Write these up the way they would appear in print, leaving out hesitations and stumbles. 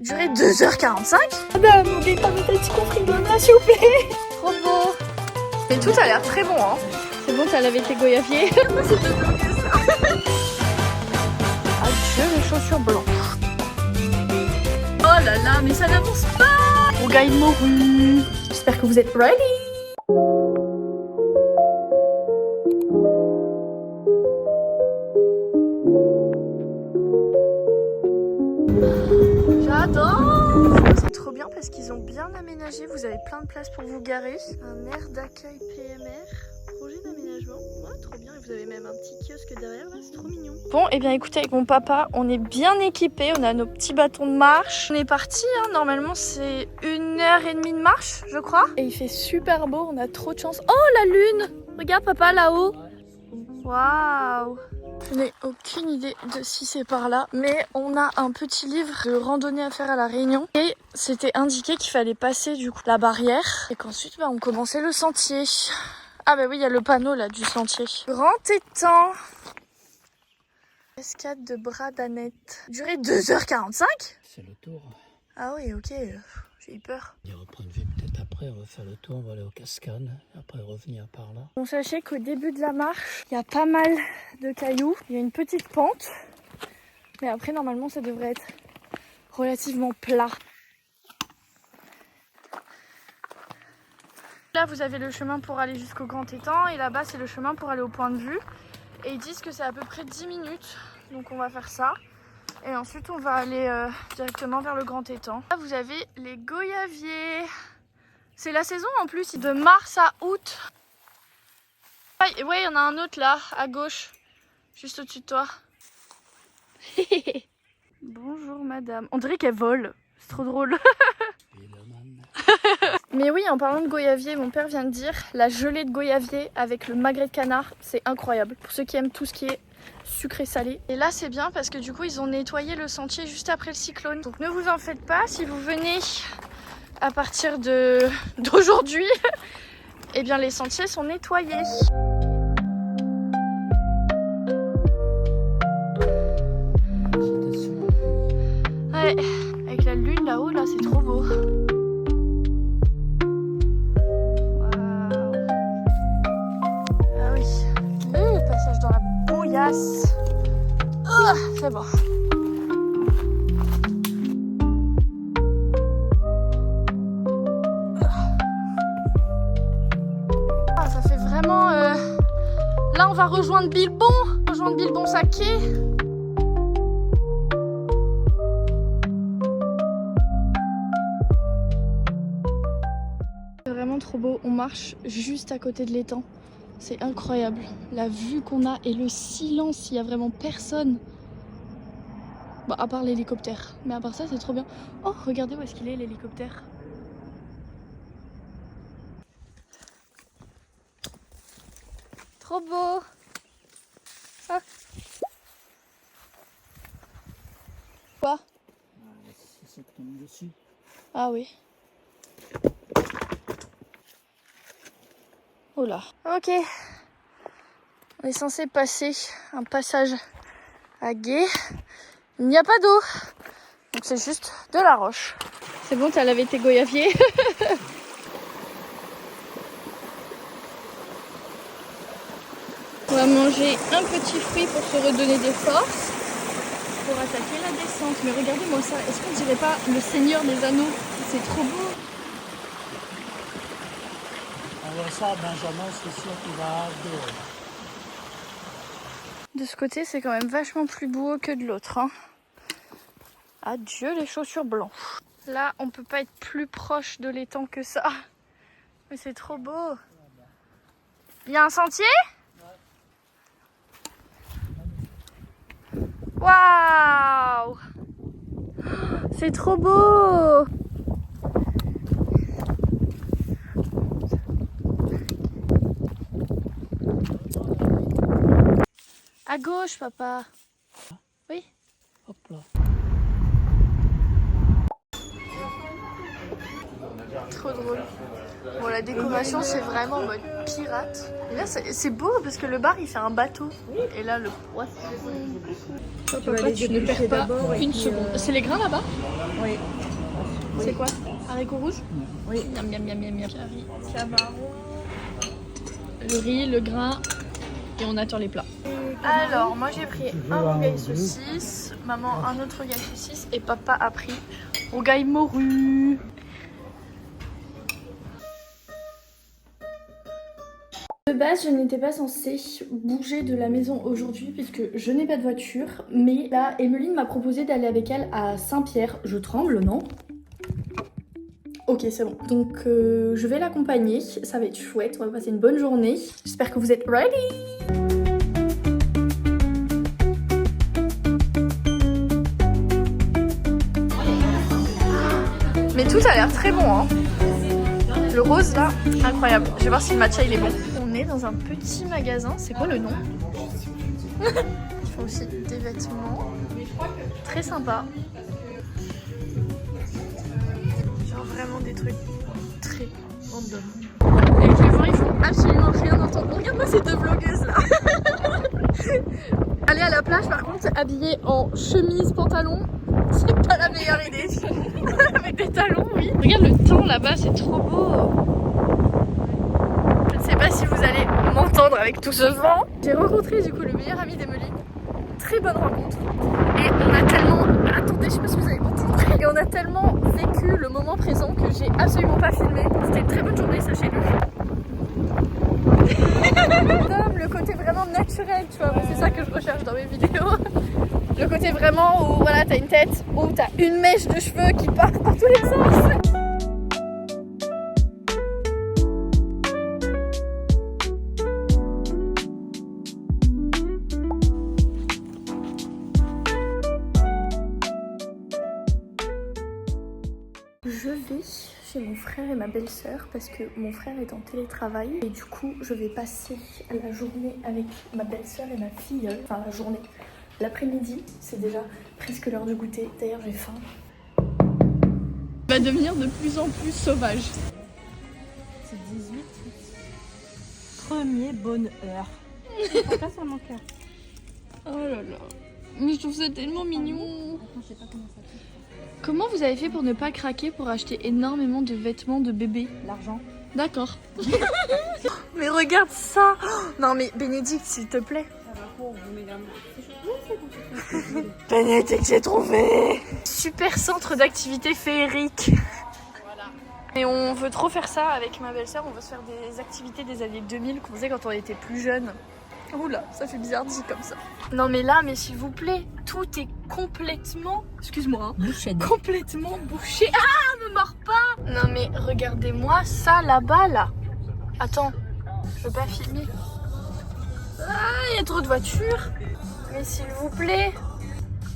Durée 2h45. Madame, n'oubliez pas mes petits comprimés là, s'il vous plaît. Trop beau. Et tout a l'air très bon, hein. C'est bon, t'as lavé tes goyaviers. Adieu les chaussures blanches. Oh là là, mais ça n'avance pas. Rougaille morue. J'espère que vous êtes ready. J'adore. C'est trop bien parce qu'ils ont bien aménagé. Vous avez plein de place pour vous garer. Un aire d'accueil PMR. Projet d'aménagement. Ouais, trop bien. Et vous avez même un petit kiosque derrière là. C'est trop mignon. Bon, et bien écoutez, avec mon papa, on est bien équipés. On a nos petits bâtons de marche. On est parti. Hein. Normalement, c'est 1h30 de marche, je crois. Et il fait super beau. On a trop de chance. Oh, la lune. Regarde, papa, là-haut. Waouh. Je n'ai aucune idée de si c'est par là, mais on a un petit livre de randonnée à faire à La Réunion et c'était indiqué qu'il fallait passer du coup la barrière et qu'ensuite on commençait le sentier. Ah bah oui, il y a le panneau là du sentier. Grand étang. Cascade de bras d'Annette. Durée 2h45. C'est le tour. Ah oui, ok, j'ai eu peur. Il reprend une vue peut-être après, refaire le tour, on va aller aux cascades, après revenir par là. Bon, sachez qu'au début de la marche, il y a pas mal de cailloux. Il y a une petite pente, mais après normalement ça devrait être relativement plat. Là vous avez le chemin pour aller jusqu'au grand étang et là-bas c'est le chemin pour aller au point de vue. Et ils disent que c'est à peu près 10 minutes, donc on va faire ça. Et ensuite on va aller directement vers le grand étang. Là vous avez les goyaviers. C'est la saison en plus, de mars à août. Ouais, il y en a un autre là, à gauche, juste au-dessus de toi. Bonjour madame. On dirait qu'elle vole, c'est trop drôle. Mais oui, en parlant de goyavier, mon père vient de dire la gelée de goyavier avec le magret de canard, c'est incroyable. Pour ceux qui aiment tout ce qui est sucré salé. Et là c'est bien parce que du coup ils ont nettoyé le sentier juste après le cyclone. Donc ne vous en faites pas, si vous venez à partir d'aujourd'hui, eh bien les sentiers sont nettoyés. Ouais, avec la lune là-haut, là c'est trop beau. Waouh. Ah oui, le passage dans la bouillasse. Oh, c'est bon. Ça fait vraiment... Là on va rejoindre Bilbon Saquet. C'est vraiment trop beau, on marche juste à côté de l'étang. C'est incroyable, la vue qu'on a et le silence, il n'y a vraiment personne. Bon, à part l'hélicoptère, mais à part ça c'est trop bien. Oh, regardez où est-ce qu'il est l'hélicoptère. Trop beau. Ah. Quoi? C'est ça que t'as mis dessus. Ah oui. Oh là. Ok. On est censé passer un passage à gué. Il n'y a pas d'eau. Donc c'est juste de la roche. C'est bon, t'as lavé tes goyaviers. On va manger un petit fruit pour se redonner des forces pour attaquer la descente. Mais regardez-moi ça, est-ce qu'on dirait pas le Seigneur des Anneaux? C'est trop beau. On voit ça, Benjamin, c'est sûr qu'il va adorer. De ce côté, c'est quand même vachement plus beau que de l'autre. Hein. Adieu les chaussures blanches. Là, on peut pas être plus proche de l'étang que ça. Mais c'est trop beau. Il y a un sentier ? Waouh! C'est trop beau! À gauche, papa. Oui? Hop là. trop drôle. Bon, la décoration, c'est vraiment en mode pirate. Et là, c'est beau parce que le bar, il fait un bateau. Et là, le poisson. Papa, tu ne perds pas une seconde. C'est les grains là-bas? Oui. C'est quoi? Haricots rouges? Oui. Miam, miam, miam, miam, miam. Camaron. Le riz, le grain. Et on attend les plats. Alors, moi j'ai pris un rougail saucisse, maman un autre rougail saucisse et papa a pris rougail morue. De base, je n'étais pas censée bouger de la maison aujourd'hui puisque je n'ai pas de voiture. Mais là, Emeline m'a proposé d'aller avec elle à Saint-Pierre. Je tremble, non? Ok, c'est bon. Donc, je vais l'accompagner. Ça va être chouette. On va passer une bonne journée. J'espère que vous êtes ready! Mais tout a l'air très bon, hein. Le rose là, incroyable. Je vais voir si le matcha il est bon. On est dans un petit magasin. C'est quoi le nom? Ils font aussi des vêtements. Très sympa. Genre vraiment des trucs très random. Et je vais voir, ils font absolument rien entendre. Regarde-moi ces deux vlogueuses là. Aller à la plage par contre, habillée en chemise, pantalon, c'est pas la meilleure idée. Avec des talons, oui. Regarde le temps là-bas, c'est trop beau. Je ne sais pas si vous allez m'entendre avec tout ce vent. J'ai rencontré du coup le meilleur ami d'Emeline. Très bonne rencontre. Et on a tellement... Attendez, je sais pas si vous allez m'entendre. Et on a tellement vécu le moment présent que j'ai absolument pas filmé. C'était une très bonne journée, sachez-le. Le côté vraiment naturel, tu vois. C'est ça que je recherche dans mes vidéos. Le côté vraiment où voilà, t'as une tête, où t'as une mèche de cheveux qui part dans tous les sens. Je vais chez mon frère et ma belle-sœur parce que mon frère est en télétravail et du coup je vais passer la journée avec ma belle-sœur et ma filleule. Enfin la journée. L'après-midi, c'est déjà presque l'heure de goûter. D'ailleurs j'ai faim. Va devenir de plus en plus sauvage. C'est 18. Premier bonheur. Pourquoi ça manque? Oh là là. Mais je trouve ça tellement mignon. Je sais pas comment ça fait. Comment vous avez fait pour ne pas craquer pour acheter énormément de vêtements de bébé? L'argent. D'accord. Mais regarde ça. Non mais Bénédicte, s'il te plaît. Ça va pour vous, mesdames. C'est chaud. Bénédicte, j'ai trouvé. Super centre d'activité féerique. Voilà. Et on veut trop faire ça avec ma belle-sœur. On veut se faire des activités des années 2000 qu'on faisait quand on était plus jeune. Oula, ça fait bizarre dit comme ça. Non mais là, mais s'il vous plaît, tout est complètement... Excuse-moi, hein, Bouchée. complètement bouché. Ah, me mords pas. Non mais regardez-moi ça là-bas, là. Attends, je peux pas filmer. Ah, il y a trop de voitures. Mais s'il vous plaît.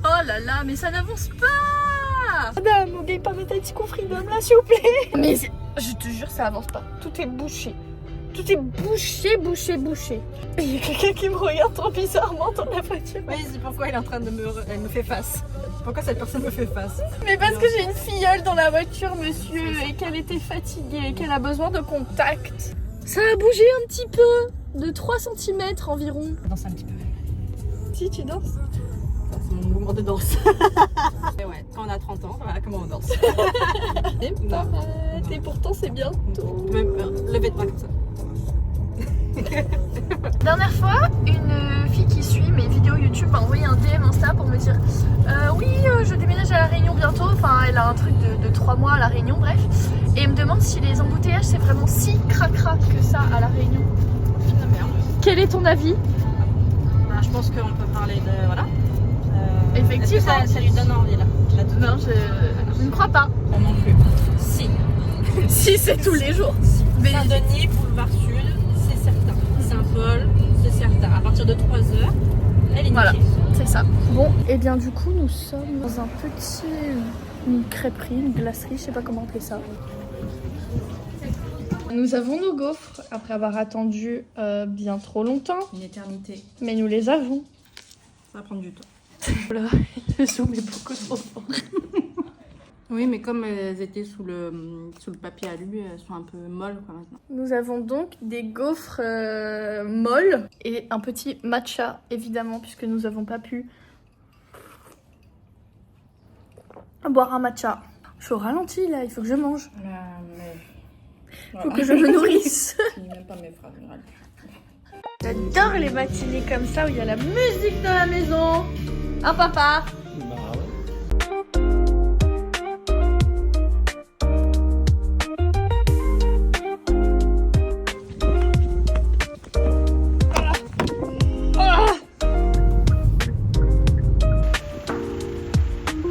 Oh là là, mais ça n'avance pas. Madame, au Gay Paradise Freedom là, s'il vous plaît. Mais je te jure, ça avance pas. Tout est bouché. Tout est bouché, bouché, bouché. Il y a quelqu'un qui me regarde trop bizarrement dans la voiture. Oui, c'est pourquoi elle est en train de elle me fait face. Pourquoi cette personne me fait face? Mais parce que j'ai une filleule dans la voiture, monsieur, et qu'elle était fatiguée, et qu'elle a besoin de contact. Ça a bougé un petit peu, de 3 cm environ. Danse un petit peu. Si, tu danses? C'est mon mouvement de danse. Et ouais, quand on a 30 ans, voilà comment on danse. Et pourtant, c'est bientôt. Même lever de main comme ça. Dernière fois, une fille qui suit mes vidéos YouTube m'a envoyé un DM Insta pour me dire oui, je déménage à La Réunion bientôt. Enfin, elle a un truc de 3 mois à La Réunion, bref. Et elle me demande si les embouteillages c'est vraiment si cracra que ça à La Réunion. La merde. Quel est ton avis? Bah, je pense qu'on peut parler de. Voilà. Effectivement. Est-ce que ça lui donne envie là? Non, je ne crois pas. Moi non plus. Si. Si, c'est tous les jours. Saint-Denis, boulevard Sud, c'est certain. Saint-Paul, c'est certain. À partir de 3h, elle est Voilà, niquée. c'est ça. Bon, et bien du coup, nous sommes dans un petit... une crêperie, une glacerie, je sais pas comment appeler ça. Nous avons nos gaufres après avoir attendu bien trop longtemps. Une éternité. Mais nous les avons. Ça va prendre du temps. Voilà, le zoom est beaucoup trop fort. Oui, mais comme elles étaient sous le papier alu, elles sont un peu molles quoi maintenant. Nous avons donc des gaufres molles et un petit matcha, évidemment, puisque nous n'avons pas pu boire un matcha. Je suis au ralenti là, il faut que je mange. Il faut que je me nourrisse. Je n'ai même pas mes phrases. J'adore les matinées comme ça où il y a la musique dans la maison. Hein, papa? Bah ouais.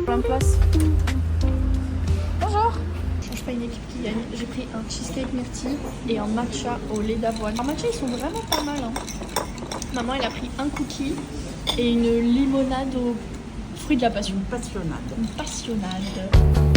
Plein de place. Bonjour. Je change pas une équipe qui gagne. J'ai pris un cheesecake myrtille et un matcha au lait d'avoine. Les matcha ils sont vraiment pas mal. Hein. Maman elle a pris un cookie et une limonade aux fruits de la passion. Passionnade. Une passionnade.